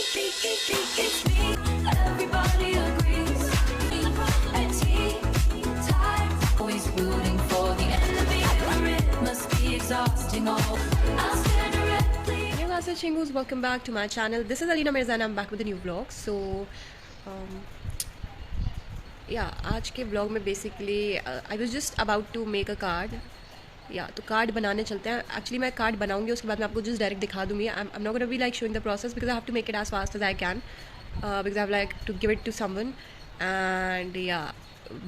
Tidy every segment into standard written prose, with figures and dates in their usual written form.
It's me, everybody agrees. At tea time, always rooting for the enemy. It must be exhausting. All I'll stare directly. Hey guys, it's Chingus. Welcome back to my channel. This is Alina Mirza and I'm back with a new vlog. So, आज के vlog में basically I was just about to make a card. तो card बनाने चलते हैं. Actually मैं card बनाऊंगी, उसके बाद मैं आपको जस्ट डायरेक्ट दिखा दूंगी. I am not gonna be like showing the process because I have to make it as fast as I can because I have like to give it to someone and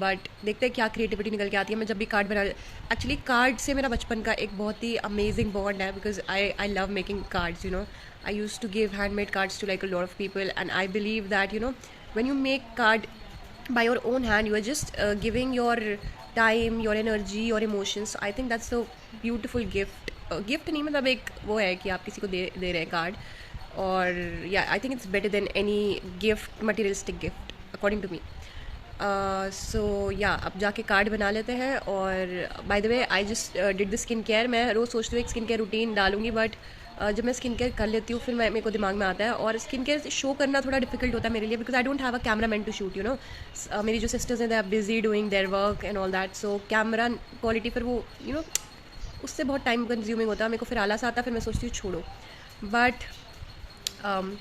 but देखते हैं क्या creativity निकल के आती है. मैं जब भी कार्ड बना, एक्चुअली कार्ड से मेरा बचपन का एक बहुत ही अमेजिंग बॉन्ड है because I love making cards. I use to give handmade cards to like a lot of people and I believe that when you make card by your own hand, you are just giving your time, your energy, your emotions. So I think that's a beautiful gift. Gift नहीं मतलब एक वो है कि आप किसी को दे रहे हैं कार्ड. और I think it's better than any gift, materialistic gift according to me. So अब जाके कार्ड बना लेते हैं. और by the way I just did the skin care. मैं रोज़ सोचती हूँ एक स्किन केयर रूटीन डालूंगी, बट जब मैं स्किन केयर कर लेती हूँ फिर मेरे को दिमाग में आता है. और स्किन केयर शो करना थोड़ा डिफिकल्ट होता है मेरे लिए because I don't have a camera man to shoot. मेरी जो सिस्टर्स हैं they are busy doing their work and all that. So camera quality फिर वो उससे बहुत टाइम कंज्यूमिंग होता है. मेरे को फिर आलस आता है, फिर मैं सोचती हूँ छोड़ो. बट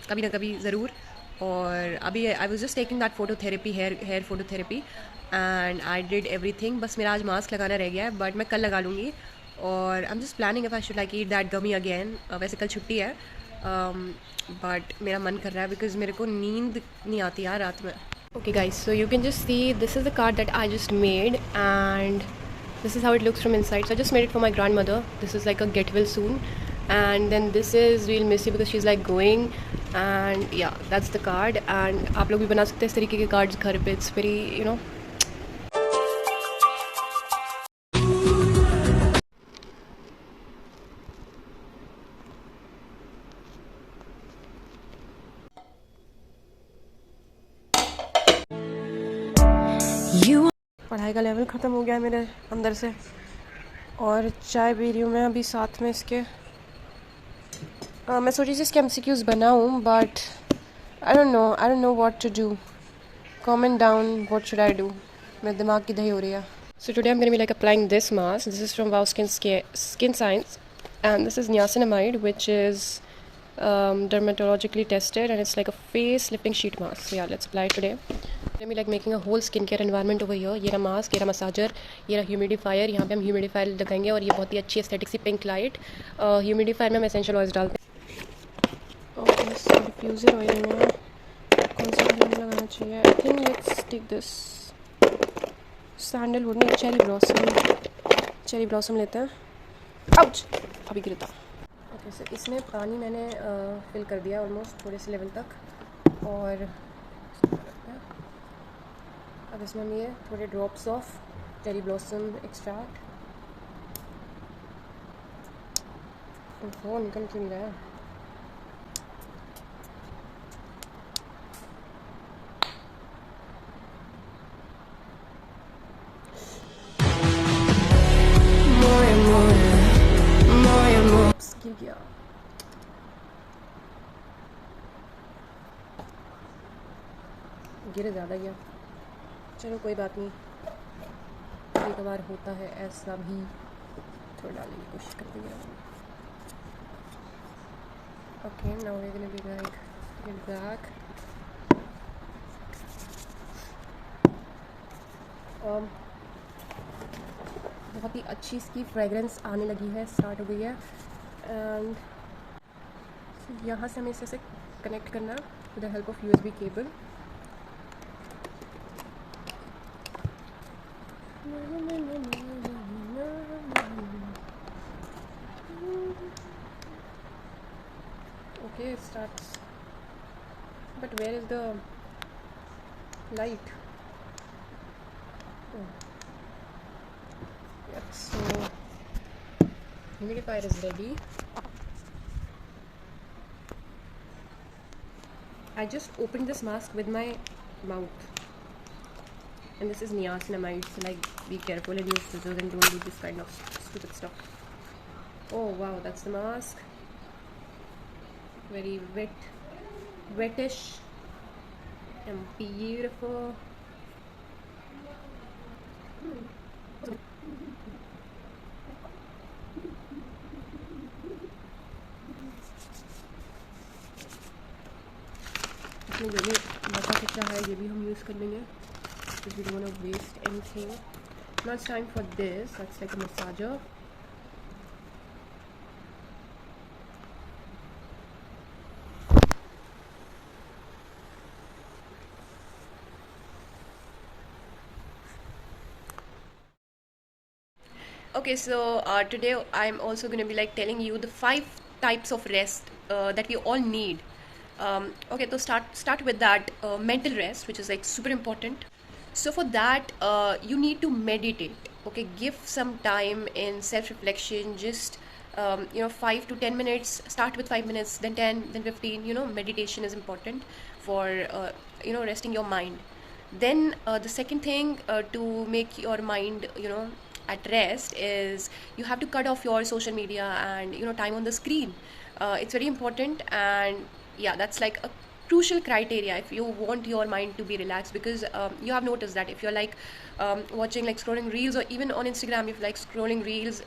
कभी ना कभी ज़रूर. और अभी I was just taking that phototherapy, hair phototherapy and I did everything. बस मेरा आज मास्क लगाना रह गया है बट मैं कल लगा लूँगी. और I am just planning if I should like eat that gummy again. वैसे कल छुट्टी है बट मेरा मन कर रहा है बिकॉज मेरे को नींद नहीं आती यार रात में. Okay guys, so you can just see this is the card that I just made and this is how it looks from inside. So I just made it for my grandmother. This is like a get well soon. And then this is we'll miss you because she's like going. And that's the card. And आप लोग भी बना सकते हैं इस तरीके के cards घर पे. It's very पढ़ाई का लेवल ख़त्म हो गया है मेरे अंदर से. और चाय पी रही हूँ मैं अभी साथ में इसके. मैं सोची थी इसके MCQs बनाऊँ but I don't know what to do. Comment down what should I do. मेरे दिमाग की दही हो रही है. So today I am gonna be like applying this mask. This is from Wow Skin Science and this is niacinamide which is dermatologically tested and it's like a face lifting sheet mask. So let's apply it today. I'm like making a whole skincare environment over here. ये रहा mask, ये रहा massager, ये रहा humidifier. यहाँ पे हम humidifier लगाएंगे और ये बहुत ही अच्छी एस्थेटिक सी पिंक लाइट. ह्यूमिडिफायर में हम एसेंशियल ऑयल्स डालते हैं. ओके, डिफ्यूज़र ऑयल में कौन सा ऑयल लगाना चाहिए? I think let's take this sandalwood नहीं, चेरी ब्लॉसम लेते हैं. आउच, अभी गिरता. ओके, सो इसमें पानी मैंने फिल कर दिया ऑलमोस्ट थोड़े से लेवल तक. और अब इसमें हम ये थोड़े drops of cherry blossom extract. वो निकल क्यों नहीं रहा है? गिर गया. गिर ज़्यादा गया. चलो कोई बात नहीं, कभी कभार होता है ऐसा भी. थोड़ा डालने की कोशिश करते हैं. Okay, now we are gonna be like get back. बहुत ही अच्छी इसकी फ्रेगरेंस आने लगी है, स्टार्ट हो गई है. एंड यहाँ से हमें इसे कनेक्ट करना with the help of USB cable. Okay, it starts. But where is the light? Oh. Yep, so humidifier is ready. I just opened this mask with my mouth. And this is niacinamide, so like be careful and use scissors and don't do this kind of stupid stuff. Oh wow, that's the mask. Very wet. wetish and beautiful. इसमें जो भी बचा कचरा है ये भी हम use कर लेंगे because we don't want to waste anything. Now it's time for this. That's like a massager. Okay, so today I'm also going to be like telling you the 5 types of rest that we all need. Okay, so start with that mental rest, which is like super important. So for that, you need to meditate. Okay, give some time in self-reflection. Just 5 to 10 minutes. Start with 5 minutes, then 10, then 15. Meditation is important for resting your mind. Then the second thing to make your mind at rest is you have to cut off your social media and time on the screen. It's very important, and yeah, that's like a crucial criteria if you want your mind to be relaxed, because you have noticed that if you're like watching like scrolling reels, or even on Instagram if like scrolling reels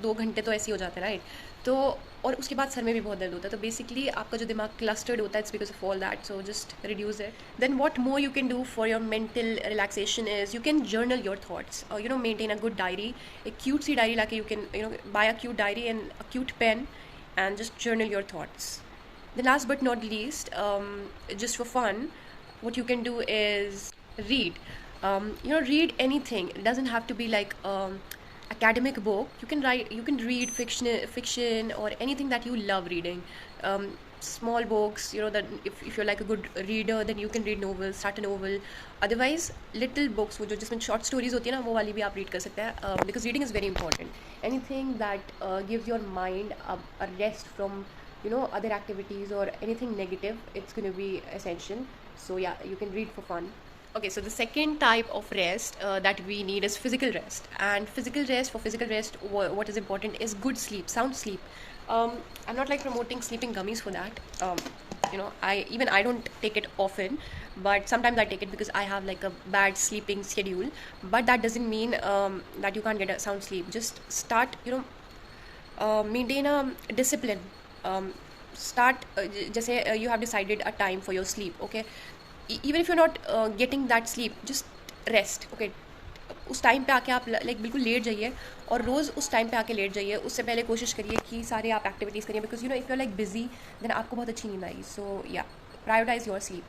2 घंटे तो ऐसे ही हो जाते हैं, right? तो और उसके बाद सर में भी बहुत दर्द होता है, तो बेसिकली आपका जो दिमाग क्लस्टर्ड होता है, it's because of all that. So just reduce it. Then what more you can do for your mental relaxation is you can journal your thoughts. Maintain a good diary, एक cute सी diary लाके you can buy a cute diary and a cute pen and just journal your thoughts. Then last but not least, just for fun, what you can do is read. Read anything. It doesn't have to be like academic book. You can read fiction or anything that you love reading. Small books, that if you're like a good reader, then you can read novels, start a novel. Otherwise, little books, वो जो जिसमें short stories होती है ना, वो वाली भी आप read कर सकते हैं, because reading is very important. Anything that gives your mind a rest from other activities or anything negative, it's going to be essential. So yeah, you can read for fun. Okay, so the second type of rest that we need is physical rest. And for physical rest, what is important is good sleep, sound sleep. I'm not like promoting sleeping gummies for that. I don't take it often, but sometimes I take it because I have like a bad sleeping schedule. But that doesn't mean that you can't get a sound sleep. Just start, maintain a discipline. Jैसे you have decided a time for your sleep. Okay, even if you're not getting that sleep, just rest. Okay, उस time पे आके आप like बिल्कुल late जाइए, और रोज़ उस time पे आके लेट जाइए. उससे पहले कोशिश करिए कि सारे आप एक्टिविटीज़ करिए, because if you like busy then आपको बहुत अच्छी नींद आएगी. So yeah, prioritise your sleep.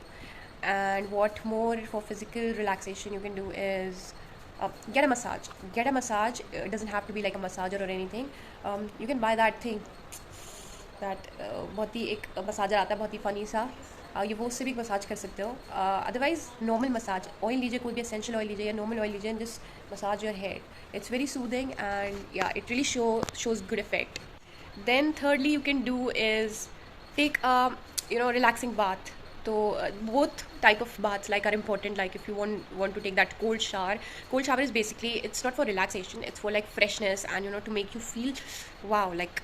And what more for physical relaxation you can do is get a massage. It doesn't have to be like a massager or anything. You can buy that thing that बहुत ही एक massager आता है, बहुत ही funny सा. ये वो उससे भी मसाज कर सकते हो. अदरवाइज नॉर्मल मसाज, ऑयल लीजिए, कोई भी एसेंशियल ऑयल लीजिए या नॉर्मल ऑयल लीजिए, and just massage your head. It's very soothing and yeah it really shows good effect. Then thirdly you can do is take a relaxing bath. So both type of baths like are important. Like if you want to take that cold shower is basically, it's not for relaxation, it's for like freshness and to make you feel wow, like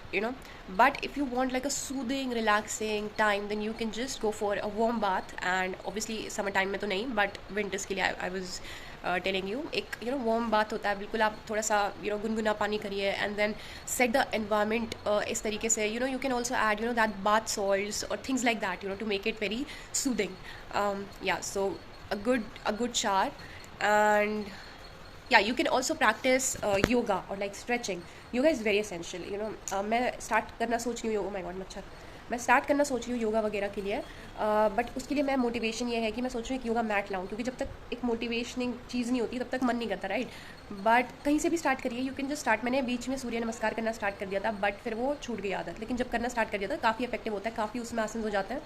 but if you want like a soothing relaxing time, then you can just go for a warm bath. And obviously summer time में तो नहीं, but winters के लिए I was telling you, एक warm बात होता है, बिल्कुल आप थोड़ा सा गुनगुना पानी करिए, and then set the environment इस तरीके से. You can also add that bath salts और things like that to make it very soothing. Yeah, so a good shower. And yeah, you can also practice yoga or like stretching. Yoga is very essential. मैं start करना सोच रही हूँ, oh my god मच्छर, मैं start करना सोच रही हूँ योगा वगैरह के लिए. बट उसके लिए मैं मोटिवेशन ये है कि मैं सोच रही हूँ कि योगा मैट लाऊं, क्योंकि जब तक एक मोटिवेशनिंग चीज़ नहीं होती तब तक मन नहीं करता, राइट? बट कहीं से भी स्टार्ट करिए, यू कैन जस्ट स्टार्ट. मैंने बीच में सूर्य नमस्कार करना स्टार्ट कर दिया था, बट फिर वो छूट गई आदत. लेकिन जब करना स्टार्ट कर दिया था, काफ़ी इफेक्टिव होता है, काफ़ी उसमें आसन हो जाते हैं.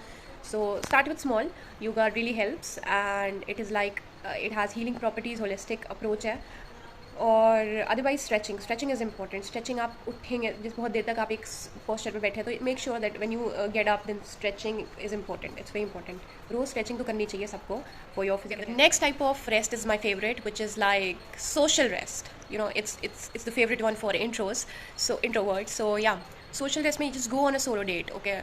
So start with small. Yoga really helps and it is like it has healing properties, holistic approach है. और otherwise stretching is important. Stretching आप उठेंगे, जिस बहुत देर तक आप एक पोस्चर पे बैठे, तो make sure that when you get up then stretching is important. It's very important. रोज स्ट्रेचिंग तो करनी चाहिए सबको for your physical. Next type of rest is my favourite, which is like social rest. It's the favorite one for introverts. So yeah, social rest में just go on a solo date, okay,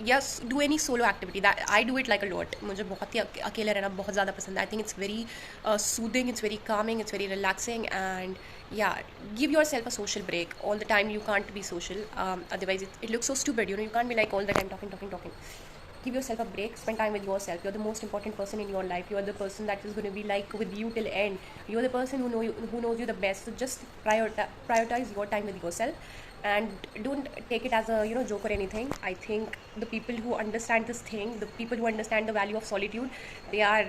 yes, do any solo activity, that I do it like a lot. मुझे बहुत ही अकेले रहना बहुत ज़्यादा पसंद है. I think it's very soothing, it's very calming, it's very relaxing, and yeah give yourself a social break. All the time you can't be social, otherwise it looks so stupid, you can't be like all the time talking. Give yourself a break, spend time with yourself. You're the most important person in your life. You're the person that is going to be like with you till end. You're the person who knows you the best. So just prioritize your time with yourself, and don't take it as a joke or anything. I think the people who understand this thing, the people who understand the value of solitude, they are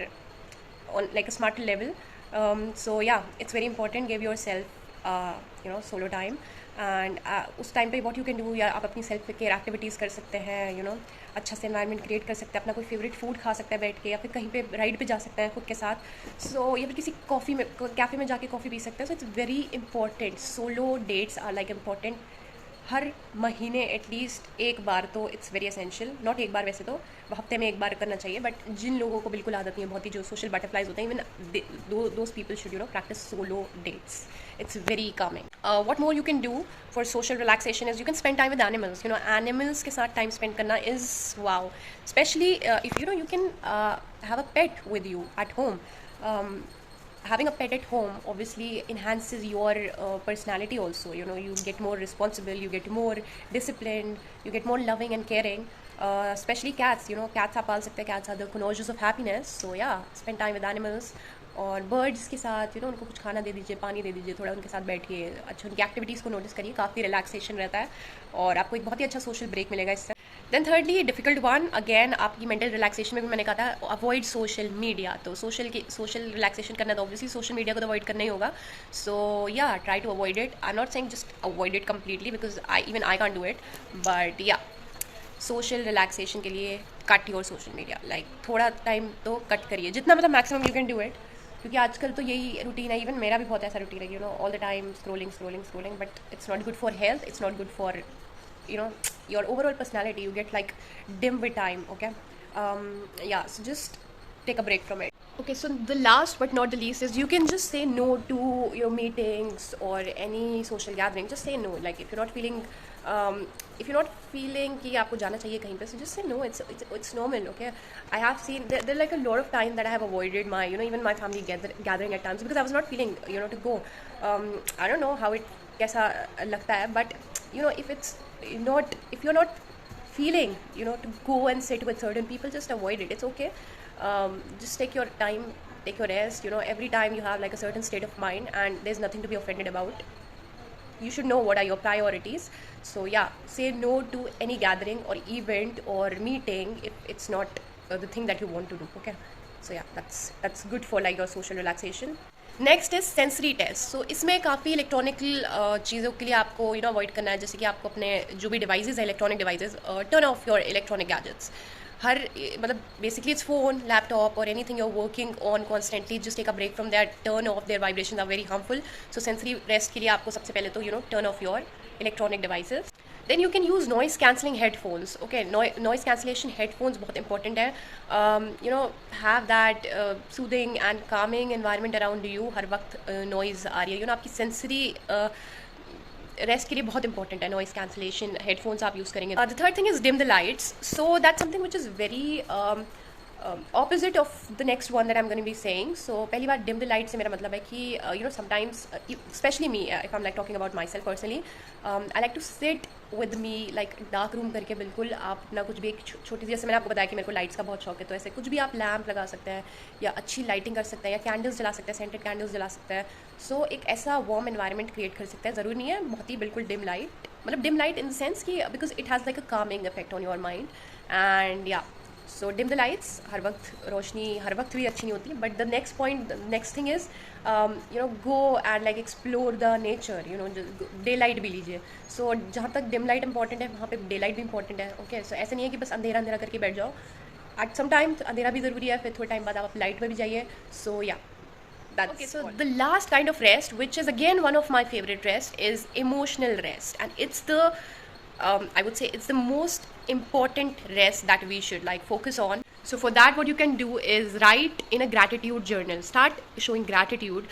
on like a smarter level. So yeah, it's very important. Give yourself solo time, and उस time पे what you can do, या आप अपनी self care activities कर सकते हैं, अच्छा से एनवायरनमेंट क्रिएट कर सकते हैं, अपना कोई फेवरेट फूड खा सकते हैं बैठ के, या फिर कहीं पे राइड पे जा सकते हैं खुद के साथ, या फिर किसी कैफ़े में जाके कॉफ़ी पी सकते हैं. So it's very important. Solo dates are like important. हर महीने एटलीस्ट एक बार तो इट्स वेरी एसेंशियल. नॉट एक बार, वैसे तो हफ्ते में एक बार करना चाहिए, बट जिन लोगों को बिल्कुल आदत नहीं है, बहुत ही जो सोशल बटरफ्लाइज होते हैं, even those people should practise solo dates. It's very calming. What more you can do for social relaxation is you can spend time with animals. Animals के साथ time spend करना is wow. Especially if you can have a pet with you at home. Having a pet at home obviously enhances your personality also. You get more responsible, you get more disciplined, you get more loving and caring. Especially cats. Cats आप पाल सकते हैं. Cats are the connoisseurs of happiness. So yeah, spend time with animals. और birds के साथ उनको कुछ खाना दे दीजिए, पानी दे दीजिए, थोड़ा उनके साथ बैठिए, अच्छा उनकी एक्टिविटीज़ को नोटिस करिए. काफ़ी रिलैक्सेशन रहता है और आपको एक बहुत ही अच्छा सोशल ब्रेक मिलेगा इससे. Then thirdly, difficult one, again आपकी मेंटल रिलैक्सेशन में भी मैंने कहा था अवॉइड सोशल मीडिया. तो सोशल रिलैक्सेशन करना तो ऑब्वियसली सोशल मीडिया को तो अवॉइड करना ही होगा. So yeah, try to avoid it. I am not saying just avoid it completely, because I can't do it, but yeah, social relaxation के लिए cut your social media. Like थोड़ा time तो cut करिए, जितना मतलब maximum you can do it, क्योंकि आजकल तो यही रूटीन है. इवन मेरा भी बहुत ऐसा रूटीन है, all the time scrolling, but it's not good for health, it's not good for your overall personality. You get like dim with time. Okay, yeah, so just take a break from it. Okay, so the last but not the least is you can just say no to your meetings or any social gathering. Just say no. Like if you're not feeling कि आपको जाना चाहिए कहीं पे, so just say no. It's normal. Okay, I have seen there like a lot of time that I have avoided my even my family gathering at times because I was not feeling to go. I don't know how it कैसा लगता है, but if you're not feeling to go and sit with certain people, just avoid it. It's okay. Just take your time, take your rest. Every time you have like a certain state of mind, and there's nothing to be offended about. You should know what are your priorities. So yeah, say no to any gathering or event or meeting if it's not the thing that you want to do. Okay, so yeah, that's good for like your social relaxation. Next is sensory test. सो इसमें काफ़ी electronical चीज़ों के लिए आपको avoid करना है, जैसे कि आपको अपने जो भी डिवाइसेस है, electronic devices, turn off your electronic gadgets. मतलब बेसिकली इट्स फोन, लैपटॉप और anything you're working on constantly, just take a break from that, turn off their vibration are very harmful. So sensory rest के लिए आपको सबसे पहले तो turn off your electronic devices. Then you can use noise cancelling headphones. Okay, noise cancellation headphones बहुत important है. Have that soothing and calming environment around you. हर वक्त noise आ रही है, आपकी sensory रेस्ट के लिए बहुत इंपॉर्टेंट है नॉइस कैंसलेशन हेडफोन्स आप यूज़ करेंगे. The third thing is dim the lights. So that's something which is very opposite of the next one that I'm going to be saying. So पहली बार dim the light से मेरा मतलब है कि sometimes especially me, if I'm like talking about myself personally, I like to sit with me like dark room करके. बिल्कुल आप अपना कुछ भी एक छोटी सी, जैसे मैंने आपको बताया कि मेरे को लाइट्स का बहुत शौक है, तो ऐसे कुछ भी आप लैम्प लगा सकते हैं या अच्छी लाइटिंग कर सकते हैं या कैंडल्स जला सकते हैं, सेंटेड कैंडल्स जला सकते हैं. सो एक ऐसा वार्म एनवायरनमेंट क्रिएट कर सकते हैं. ज़रूरी नहीं है बहुत ही बिल्कुल डिम लाइट, मतलब dim light in the sense कि because it has like a calming effect on your mind. And yeah, so dim the lights. हर वक्त रोशनी हर वक्त भी अच्छी नहीं होती, but the next thing is go and like explore the nature. Daylight भी लीजिए. सो जहाँ तक डिम लाइट इंपॉर्टेंट है, वहाँ पे डे लाइट भी इंपॉर्टेंट है. ओके, सो ऐसे नहीं है कि बस अंधेरा अंधेरा करके बैठ जाओ. एट सम टाइम अंधेरा भी ज़रूरी है, फिर थोड़े टाइम बाद आप लाइट में भी जाइए. सो या, okay, so the last kind of rest, which is again one of my favorite rest, is emotional rest, and it's the I would say it's the most important rest that we should like focus on. So for that, what you can do is write in a gratitude journal. Start showing gratitude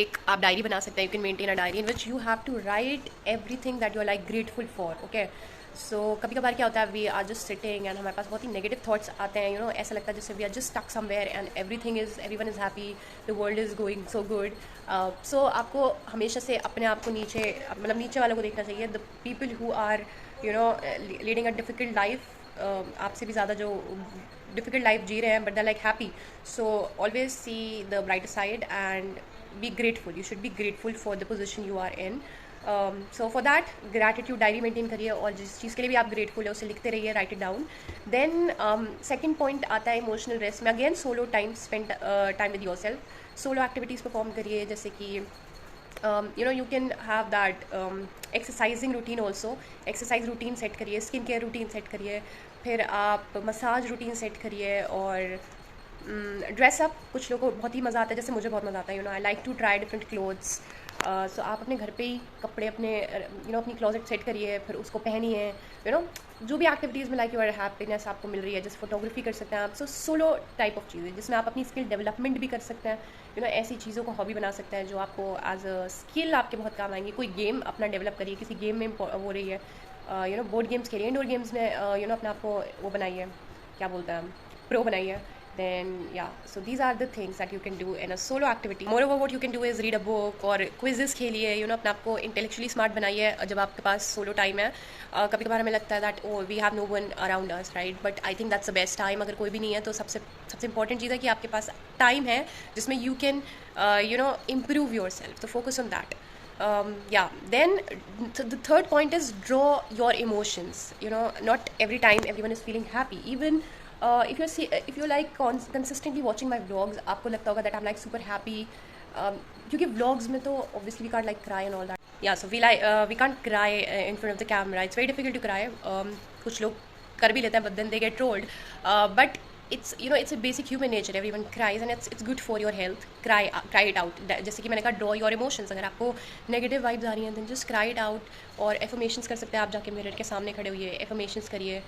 एक आप diary बना सकते हैं. You can maintain a diary in which you have to write everything that you are like grateful for. Okay, so कभी कभार क्या होता है, we are just sitting and हमारे पास बहुत ही नेगेटिव थॉट्स आते हैं. ऐसा लगता है जैसे we are just stuck somewhere and everyone is happy, the world is going so good. So आपको हमेशा से अपने आप को नीचे, मतलब नीचे वालों को देखना चाहिए. The people who are leading a difficult life, आपसे भी ज़्यादा जो डिफिकल्ट लाइफ जी रहे हैं, but they like happy. So always see the brighter side and be grateful. You should be grateful for the position you are in. So for that, gratitude diary maintain करिए, और जिस चीज़ के लिए भी आप grateful है उसे लिखते रहिए, write it down. Then second point आता है emotional rest में. Again solo time, spend time with yourself. Solo activities perform करिए, जैसे कि you can have that exercising routine also. Exercise routine set करिए, skin care routine set करिए, फिर आप massage routine set करिए, और ड्रेसअप. कुछ लोगों को बहुत ही मज़ा आता है, जैसे मुझे बहुत मज़ा आता है. I like to try different clothes. So आप अपने घर पे ही कपड़े अपने अपनी क्लोजेट सेट करिए, फिर उसको पहनिए. जो भी एक्टिविटीज़ में लाइक योर हैप्पीनेस आपको मिल रही है, जैसे फोटोग्राफी कर सकते हैं आप. सो सोलो टाइप ऑफ चीज़ें जिसमें आप अपनी स्किल डेवलपमेंट भी कर सकते हैं. ऐसी चीज़ों को हॉबी बना सकते हैं जो आपको एज अ स्किल आपके बहुत काम आएंगी. कोई गेम अपना डेवलप करिए, किसी गेम में हो रही है, बोर्ड गेम्स खेलिए, इंडोर गेम्स में अपने आप को वो बनाइए, क्या बोलते हैं, प्रो बनाइए. Then yeah, so these are the things that you can do in a solo activity. Moreover, what you can do is read a book or quizzes खेलिए. अपने आप को intellectually smart बनाइए जब आपके पास solo time है. कभी कभार हमें लगता है that oh we have no one around us, right? But I think that's the best time. अगर कोई भी नहीं है तो सबसे important चीज़ है कि आपके पास time है जिसमें you can improve yourself. So focus on that. Then the third point is draw your emotions. Not every time everyone is feeling happy. Even if you're like consistently watching my vlogs, आपको लगता होगा that I'm like super happy. क्योंकि vlogs में तो obviously we can't like cry and all that. Yeah, so we can't cry in front of the camera. It's very difficult to cry. कुछ लोग कर भी लेते हैं, but then they get trolled. But it's it's a basic human nature. Everyone cries and it's good for your health. Cry it out. जैसे कि मैंने कहा, draw your emotions. अगर आपको negative vibes आ रही हैं then just cry it out. और affirmations कर सकते हैं आप, जाके मिरर के सामने खड़े हुए affirmations करिए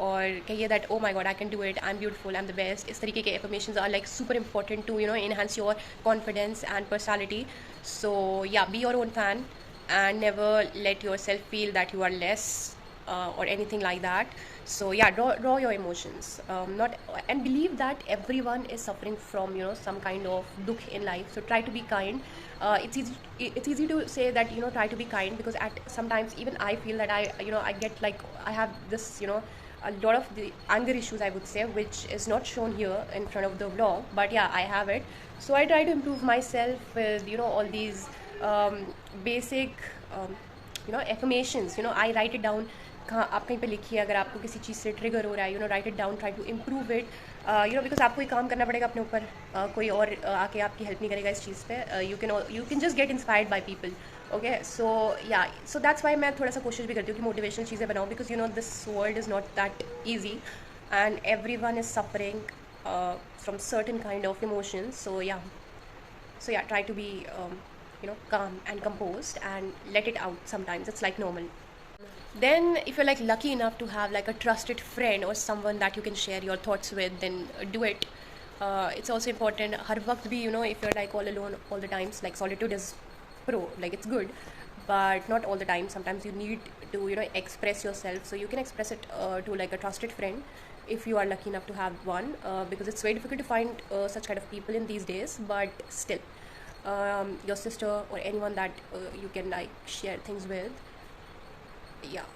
और कहिए that oh my god I can do it, I'm beautiful, I'm the best. इस तरीके के affirmations are like super important to enhance your confidence and personality. So yeah, be your own fan and never let yourself feel that you are less or anything like that. So yeah, draw your emotions, and believe that everyone is suffering from some kind of dukh in life. So try to be kind. It's easy to say that try to be kind, because at sometimes even I feel that I get like I have this a lot of the anger issues, I would say, which is not shown here in front of the vlog, but yeah, I have it. So I try to improve myself with all these basic affirmations. I write it down. आप कहीं पे लिखिए अगर आपको किसी चीज़ से trigger हो रहा है, write it down, try to improve it. Because आपको ही काम करना पड़ेगा अपने ऊपर. कोई और आके आपकी हेल्प नहीं करेगा इस चीज़ पे. You can just get inspired by people. Okay, so that's why मैं थोड़ा सा कोशिश भी करती हूँ कि मोटिवेशनल चीज़ें बनाऊँ, because this world is not that easy and everyone is suffering from certain kind of emotions. So yeah try to be calm and composed and let it out sometimes. It's like normal. Then if you're like lucky enough to have like a trusted friend or someone that you can share your thoughts with, then do it. It's also important har waqt bhi if you're like all alone all the times, like solitude is like it's good, but not all the time. Sometimes you need to express yourself, so you can express it to like a trusted friend if you are lucky enough to have one, because it's very difficult to find such kind of people in these days. But still, your sister or anyone that you can like share things with. Yeah,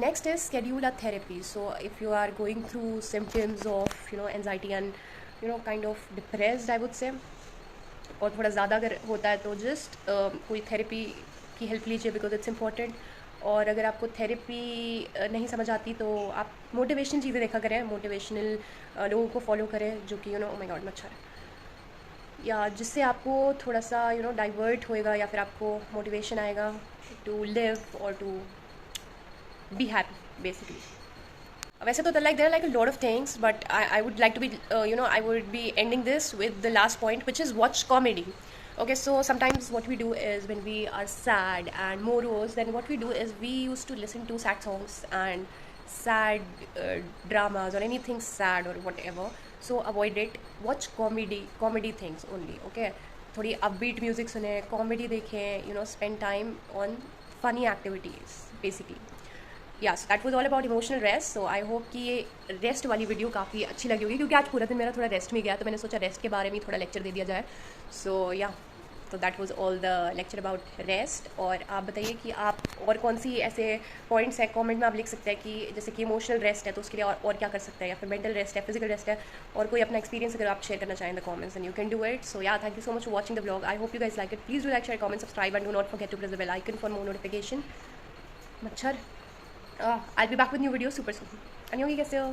next is schedule a therapy. So if you are going through symptoms of anxiety and kind of depressed, I would say, और थोड़ा ज़्यादा अगर होता है तो just कोई therapy की help लीजिए, बिकॉज इट्स इम्पॉर्टेंट. और अगर आपको थेरेपी नहीं समझ आती तो आप मोटिवेशनल चीज़ें देखा करें, मोटिवेशनल लोगों को फॉलो करें जो कि ओ माय गॉड मच्छर है, या जिससे आपको थोड़ा सा डाइवर्ट होएगा, या फिर आपको मोटिवेशन आएगा टू लिव और टू be happy basically. वैसे तो like there are like a lot of things, but I would like to be I would be ending this with the last point, which is watch comedy. Okay, so sometimes what we do is when we are sad and morose, then what we do is we used to listen to sad songs and sad dramas or anything sad or whatever. So avoid it. Watch comedy things only. Okay, थोड़ी upbeat music सुने, comedy देखें, spend time on funny activities basically. So that was all about emotional rest. So I hope कि ये rest वाली video काफ़ी अच्छी लगी होगी, क्योंकि आज पूरा दिन मेरा थोड़ा रेस्ट में गया, तो मैंने सोचा रेस्ट के बारे में थोड़ा लेक्चर दे दिया जाए। तो that was all the lecture about rest. और आप बताइए कि आप और कौन सी ऐसे पॉइंट्स हैं, कमेंट में आप लिख सकते हैं कि जैसे कि इमोशनल रेस्ट है तो उसके लिए और क्या कर सकते हैं, या फिर मेंटल रेस्ट है, फिजिकल रेस्ट है, और कोई अपना एक्सपीरियंस अगर आप शेयर करना चाहें the comments, and you can do it. So thank you so much for watching the vlog. I hope you guys like it. Please do like, share, comment, subscribe, and do not forget to press the bell icon for more notification. मच्छर, I'll be back with new videos super soon. 안녕히 계세요.